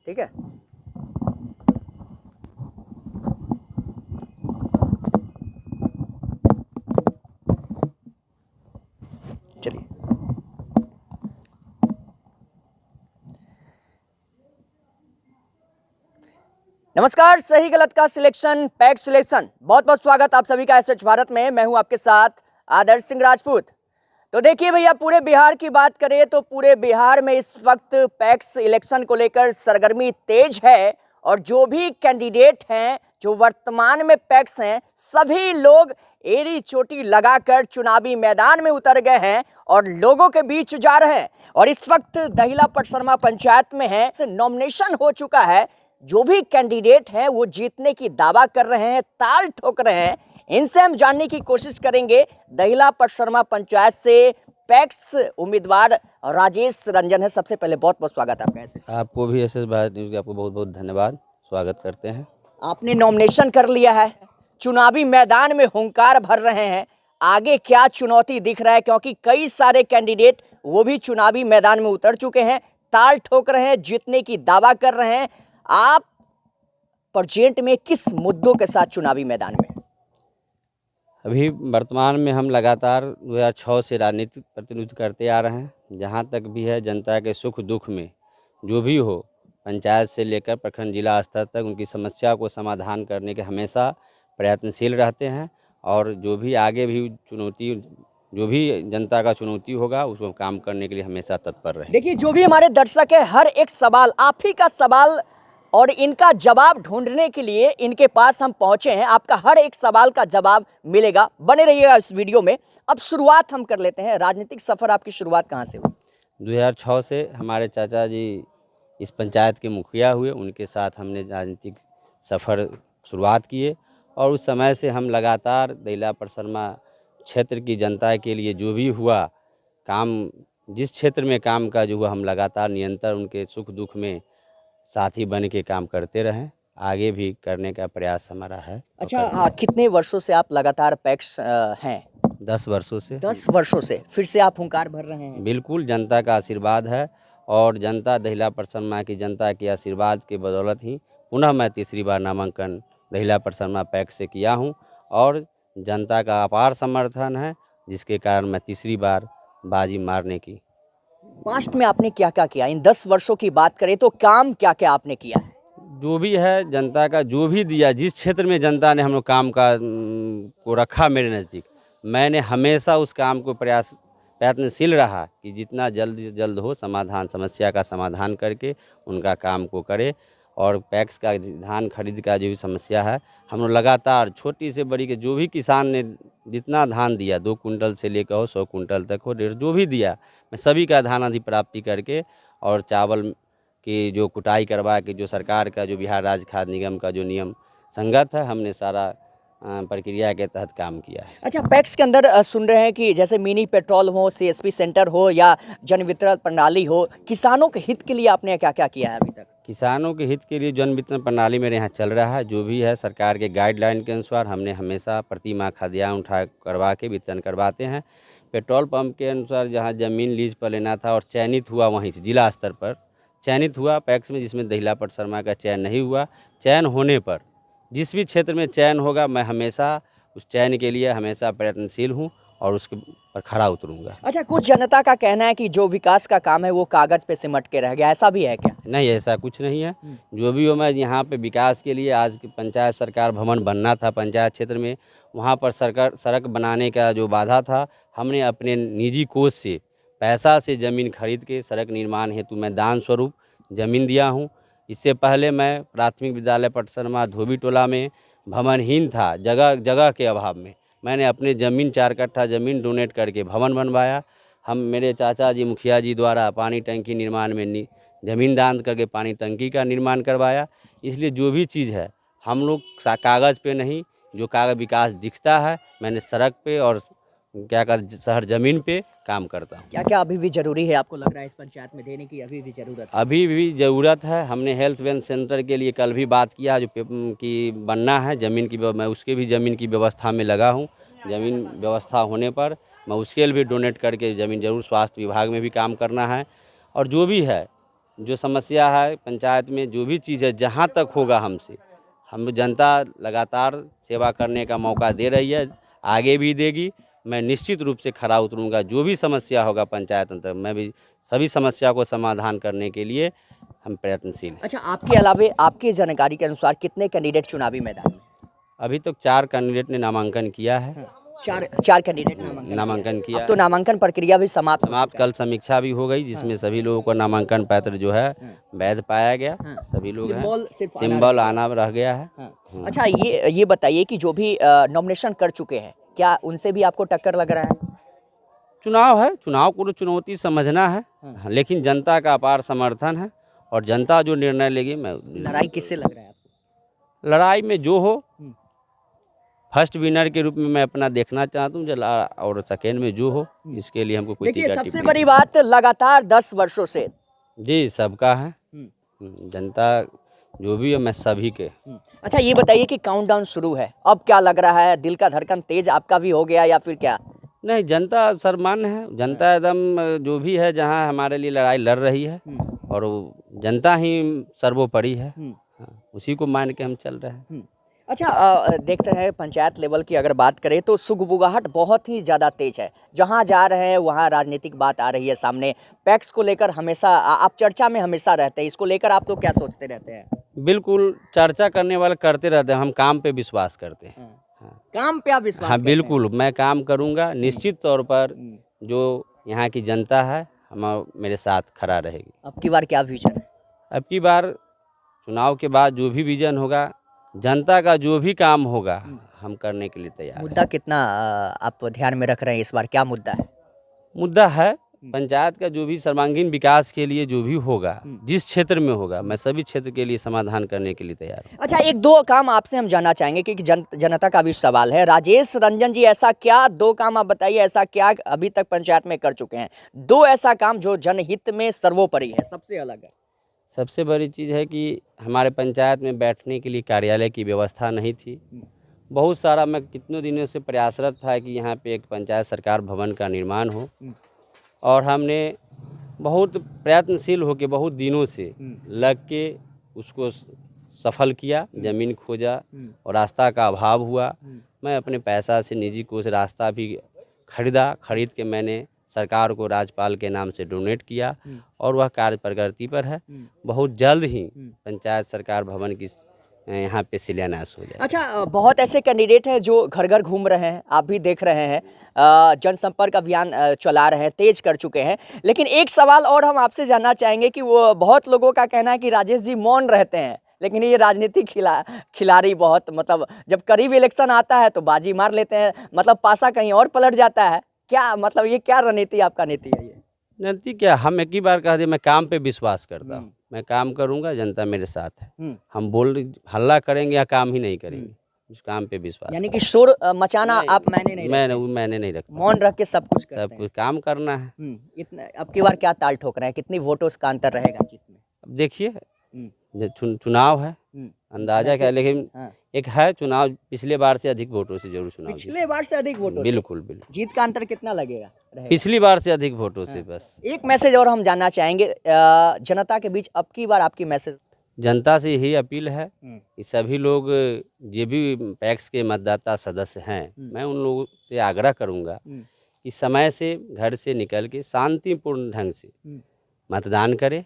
ठीक है। चलिए, नमस्कार। सही गलत का सिलेक्शन, पैक्स सिलेक्शन। बहुत बहुत स्वागत आप सभी का एसएच भारत में। मैं हूं आपके साथ आदर्श सिंह राजपूत। तो देखिए भैया, पूरे बिहार की बात करें तो पूरे बिहार में इस वक्त पैक्स इलेक्शन को लेकर सरगर्मी तेज है और जो भी कैंडिडेट हैं, जो वर्तमान में पैक्स हैं, सभी लोग एड़ी चोटी लगाकर चुनावी मैदान में उतर गए हैं और लोगों के बीच जा रहे हैं। और इस वक्त दहिला पटसरमा पंचायत में है, नॉमिनेशन हो चुका है। जो भी कैंडिडेट हैं वो जीतने की दावा कर रहे हैं, ताल ठोक रहे हैं। इनसे हम जानने की कोशिश करेंगे। दहिला पटसरमा पंचायत से पैक्स उम्मीदवार राजेश रंजन है। सबसे पहले बहुत बहुत स्वागत आपका। ऐसे आपको भी एसएस भारत न्यूज़ का आपको बहुत बहुत धन्यवाद, स्वागत करते हैं। आपने नॉमिनेशन कर लिया है, चुनावी मैदान में हुंकार भर रहे हैं। आगे क्या चुनौती दिख रहा है, क्योंकि कई सारे कैंडिडेट वो भी चुनावी मैदान में उतर चुके हैं, ताल ठोक रहे हैं, जीतने की दावा कर रहे हैं। आप प्रेजेंट में किस मुद्दों के साथ चुनावी मैदान में? अभी वर्तमान में हम लगातार 2006 से राजनीतिक प्रतिनिधित्व करते आ रहे हैं। जहां तक भी है, जनता के सुख दुख में जो भी हो, पंचायत से लेकर प्रखंड जिला स्तर तक उनकी समस्या को समाधान करने के हमेशा प्रयत्नशील रहते हैं। और जो भी आगे भी चुनौती, जो भी जनता का चुनौती होगा, उसको काम करने के लिए हमेशा तत्पर रहें। देखिए, जो भी हमारे दर्शक है, हर एक सवाल आप ही का सवाल और इनका जवाब ढूंढने के लिए इनके पास हम पहुंचे हैं। आपका हर एक सवाल का जवाब मिलेगा, बने रहिएगा इस वीडियो में। अब शुरुआत हम कर लेते हैं। राजनीतिक सफर आपकी शुरुआत कहां से हुई? 2006 से हमारे चाचा जी इस पंचायत के मुखिया हुए, उनके साथ हमने राजनीतिक सफ़र शुरुआत किए। और उस समय से हम लगातार दहिला पटसरमा क्षेत्र की जनता के लिए जो भी हुआ काम, जिस क्षेत्र में काम का जो हुआ, हम लगातार निरंतर उनके सुख दुख में साथी बन के काम करते रहें। आगे भी करने का प्रयास हमारा है। अच्छा, हाँ, कितने वर्षों से आप लगातार पैक्स हैं? 10 वर्षों से। 10 वर्षों से फिर से आप हुंकार भर रहे हैं? बिल्कुल, जनता का आशीर्वाद है और जनता, दहिला पटसरमा की जनता के आशीर्वाद के बदौलत ही पुनः मैं तीसरी बार नामांकन दहिला पटसरमा पैक्स से किया हूं। और जनता का अपार समर्थन है, जिसके कारण मैं तीसरी बार बाजी मारने की। पास्ट में आपने क्या क्या किया? इन 10 वर्षों की बात करें तो काम क्या क्या आपने किया है? जो भी है, जनता का जो भी दिया, जिस क्षेत्र में जनता ने हम लोग काम का को रखा मेरे नज़दीक, मैंने हमेशा उस काम को प्रयत्नशील रहा कि जितना जल्द से जल्द हो समाधान, समस्या का समाधान करके उनका काम को करे। और पैक्स का धान खरीद का जो भी समस्या है, हम लोग लगातार छोटी से बड़ी के जो भी किसान ने जितना धान दिया, 2 कुंटल से लेकर हो 100 कुंटल तक हो, जो भी दिया, मैं सभी का धान अधिप्राप्ति करके और चावल की जो कुटाई करवा के, जो सरकार का, जो बिहार राज्य खाद्य निगम का जो नियम संगत है, हमने सारा प्रक्रिया के तहत काम किया है। अच्छा, पैक्स के अंदर सुन रहे हैं कि जैसे मिनी पेट्रोल हो, सीएसपी सेंटर हो या जन वितरण प्रणाली हो, किसानों के हित के लिए आपने क्या क्या किया है अभी तक? किसानों के हित के लिए जन वितरण प्रणाली मेरे यहाँ चल रहा है। जो भी है सरकार के गाइडलाइन के अनुसार हमने हमेशा प्रति माह खाद्यान्न उठा करवा के वितरण करवाते हैं। पेट्रोल पंप के अनुसार जहाँ ज़मीन लीज पर लेना था और चयनित हुआ, वहीं से जिला स्तर पर चयनित हुआ पैक्स में, जिसमें दहिला पटसरमा का चयन नहीं हुआ। चयन होने पर जिस भी क्षेत्र में चयन होगा, मैं हमेशा उस चयन के लिए हमेशा प्रयत्नशील हूँ और उसके पर खड़ा उतरूँगा। अच्छा, कुछ जनता का कहना है कि जो विकास का काम है वो कागज पे सिमट के रह गया, ऐसा भी है क्या? नहीं, ऐसा कुछ नहीं है। जो भी हो, मैं यहाँ पे विकास के लिए, आज की पंचायत सरकार भवन बनना था पंचायत क्षेत्र में, वहाँ पर सरकार सड़क बनाने का जो बाधा था, हमने अपने निजी कोष से पैसा से ज़मीन खरीद के सड़क निर्माण हेतु मैं दान स्वरूप ज़मीन दिया हूँ। इससे पहले मैं प्राथमिक विद्यालय पटसरमा धोबी टोला में भवनहीन था, जगह के अभाव में मैंने अपने ज़मीन 4 कट्ठा ज़मीन डोनेट करके भवन बनवाया। हम, मेरे चाचा जी मुखिया जी द्वारा पानी टंकी निर्माण में ज़मीन दान करके पानी टंकी का निर्माण करवाया। इसलिए जो भी चीज़ है, हम लोग कागज़ पे नहीं, जो कागज विकास दिखता है, मैंने सड़क पे और क्या कहते शहर ज़मीन पे काम करता हूँ। क्या क्या अभी भी जरूरी है आपको लग रहा है इस पंचायत में देने की? अभी भी ज़रूरत है? अभी भी ज़रूरत है। हमने हेल्थ वेल्थ सेंटर के लिए कल भी बात किया, जो कि बनना है ज़मीन की, मैं उसके भी ज़मीन की व्यवस्था में लगा हूँ। ज़मीन व्यवस्था होने पर मैं उसके लिए भी डोनेट करके ज़मीन ज़रूर, स्वास्थ्य विभाग में भी काम करना है। और जो भी है, जो समस्या है पंचायत में, जो भी चीज़ है, जहाँ तक होगा हमसे, हम जनता लगातार सेवा करने का मौका दे रही है, आगे भी देगी। मैं निश्चित रूप से खरा उतरूंगा। जो भी समस्या होगा पंचायत अंतर, मैं भी सभी समस्या को समाधान करने के लिए हम प्रयत्नशील हैं। अच्छा, आपके अलावे आपकी जानकारी के अनुसार कितने कैंडिडेट चुनावी मैदान में? अभी तक 4 कैंडिडेट ने नामांकन किया है। चार कैंडिडेट नामांकन किया। अब तो नामांकन प्रक्रिया भी समाप्त कल समीक्षा भी हो गई, जिसमें सभी लोगों को नामांकन पत्र जो है वैध पाया गया। सभी लोग हैं, सिंबल आना रह गया है। अच्छा, ये बताइए कि जो भी नॉमिनेशन कर चुके हैं, क्या उनसे भी आपको टक्कर लग रहा है? चुनाव है, चुनाव को तो चुनौती समझना है, लेकिन जनता का अपार समर्थन है और जनता जो निर्णय लेगी। मैं लड़ाई किससे लग रहा है आपको? लड़ाई में जो हो, फर्स्ट विनर के रूप में मैं अपना देखना चाहता हूँ, और सेकेंड में जो हो, इसके लिए हमको कोई देखिए, सबसे बड़ी बात लगातार 10 वर्षों से जी सबका है। जनता जो भी है, मैं सभी के। अच्छा, ये बताइए कि काउंटडाउन शुरू है, अब क्या लग रहा है? दिल का धड़कन तेज आपका भी हो गया या फिर क्या? नहीं, जनता सर्वमान्य है। जनता एकदम जो भी है, जहाँ हमारे लिए लड़ाई लड़ रही है, और जनता ही सर्वोपरि है। उसी को मान के हम चल रहे हैं। अच्छा, देखते हैं पंचायत लेवल की अगर बात करें तो सुगबुगाहट बहुत ही ज़्यादा तेज है। जहां जा रहे हैं वहां राजनीतिक बात आ रही है सामने। पैक्स को लेकर हमेशा आप चर्चा में हमेशा रहते हैं, इसको लेकर आप लोग क्या सोचते रहते हैं? बिल्कुल, चर्चा करने वाले करते रहते हैं, हम काम पे विश्वास करते हैं। काम पे आप विश्वास हाँ करते हैं? बिल्कुल, मैं काम करूँगा निश्चित तौर पर। जो यहाँ की जनता है, हम मेरे साथ खड़ा रहेगी। अब की बार क्या विजन है? अब की बार चुनाव के बाद जो भी विजन होगा, जनता का जो भी काम होगा, हम करने के लिए तैयार हैं। मुद्दा कितना आप ध्यान में रख रहे हैं इस बार? क्या मुद्दा है? मुद्दा है पंचायत का जो भी सर्वांगीण विकास के लिए जो भी होगा, जिस क्षेत्र में होगा, मैं सभी क्षेत्र के लिए समाधान करने के लिए तैयार हूँ। अच्छा, एक दो काम आपसे हम जानना चाहेंगे क्योंकि जनता का भी सवाल है। राजेश रंजन जी, ऐसा क्या दो काम आप बताइए, ऐसा क्या अभी तक पंचायत में कर चुके हैं? दो ऐसा काम जो जनहित में सर्वोपरि है, सबसे अलग है। सबसे बड़ी चीज़ है कि हमारे पंचायत में बैठने के लिए कार्यालय की व्यवस्था नहीं थी। बहुत सारा, मैं कितनों दिनों से प्रयासरत था कि यहाँ पे एक पंचायत सरकार भवन का निर्माण हो, और हमने बहुत प्रयत्नशील होकर बहुत दिनों से लग के उसको सफल किया। ज़मीन खोजा और रास्ता का अभाव हुआ। मैं अपने पैसा से निजी कोष रास्ता भी खरीद के मैंने सरकार को राज्यपाल के नाम से डोनेट किया, और वह कार्य प्रगति पर है। बहुत जल्द ही पंचायत सरकार भवन की यहाँ पे शिलान्यास हो जाए। अच्छा, बहुत ऐसे कैंडिडेट हैं जो घर घर घूम रहे हैं, आप भी देख रहे हैं, जनसंपर्क अभियान चला रहे हैं, तेज कर चुके हैं। लेकिन एक सवाल और हम आपसे जानना चाहेंगे कि वो बहुत लोगों का कहना है कि राजेश जी मौन रहते हैं, लेकिन ये राजनीतिक खिलाड़ी बहुत, मतलब जब करीब इलेक्शन आता है तो बाजी मार लेते हैं, मतलब पासा कहीं और पलट जाता है। क्या मतलब, ये क्या रणनीति आपका नीति है? ये रणनीति क्या, हम एक ही बार कह दिए, मैं काम पे विश्वास करता हूँ। मैं काम करूँगा, जनता मेरे साथ है। हम हल्ला करेंगे या काम ही नहीं करेंगे, उस काम पे विश्वास। यानी कि शोर मचाना आप मैंने नहीं रखता। मौन रख के सब कुछ करते सब कुछ काम करना है। इतना अब की बार क्या ताल ठोक रहे हैं? कितनी वोटों का अंतर रहेगा जीत में? अब देखिए, चुनाव है, अंदाजा क्या, लेकिन एक है चुनाव, पिछले बार से अधिक वोटों से जरूर चुनाव। पिछले बार से अधिक वोटों? बिल्कुल। जीत का अंतर कितना लगेगा? पिछली बार से अधिक वोटों से। बस एक मैसेज और हम जानना चाहेंगे जनता के बीच, अब की बार आपकी मैसेज? जनता से यही अपील है कि सभी लोग, जो भी पैक्स के मतदाता सदस्य हैं, मैं उन लोगों से आग्रह करूंगा कि समय से घर से निकल के शांतिपूर्ण ढंग से मतदान करें,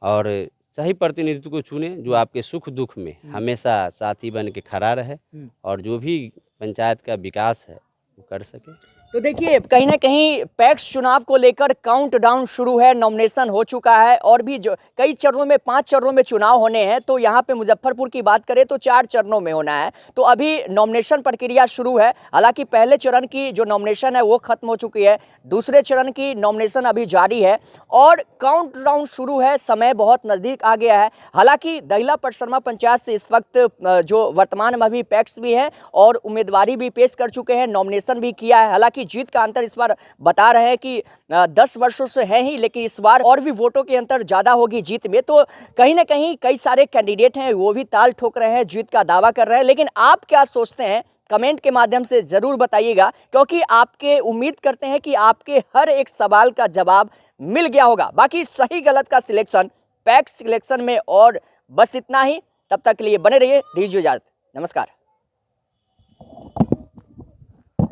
और सही प्रतिनिधित्व को चुने जो आपके सुख दुख में हमेशा साथी बन के खड़ा रहे, और जो भी पंचायत का विकास है वो कर सके। तो देखिए, कहीं ना कहीं पैक्स चुनाव को लेकर काउंटडाउन शुरू है, नॉमिनेशन हो चुका है, और भी जो कई चरणों में, 5 चरणों में चुनाव होने हैं। तो यहाँ पे मुजफ्फरपुर की बात करें तो 4 चरणों में होना है। तो अभी नॉमिनेशन प्रक्रिया शुरू है। हालांकि पहले चरण की जो नॉमिनेशन है वो खत्म हो चुकी है, दूसरे चरण की नॉमिनेशन अभी जारी है, और काउंटडाउन शुरू है। समय बहुत नज़दीक आ गया है। हालांकि दहिला परसरमा पंचायत से इस वक्त जो वर्तमान में अभी पैक्स भी है और उम्मीदवारी भी पेश कर चुके हैं, नॉमिनेशन भी किया है। हालांकि जीत का अंतर इस बार बता रहे हैं कि 10 वर्षों से है ही, लेकिन इस बार और भी वोटों के अंतर ज़्यादा होगी जीत में। तो कहीं ना कहीं कई सारे कैंडिडेट हैं वो भी ताल ठोक रहे हैं, जीत का दावा कर रहे हैं। लेकिन आप क्या सोचते हैं, कमेंट के माध्यम से ज़रूर बताइएगा, क्योंकि आपके उम्मीद करते हैं कि आपके हर एक सवाल का जवाब मिल गया होगा। बाकी सही गलत का सिलेक्शन पैक्स सिलेक्शन में। और बस इतना ही, तब तक के लिए बने रहिए, दीजिए इजाजत, नमस्कार।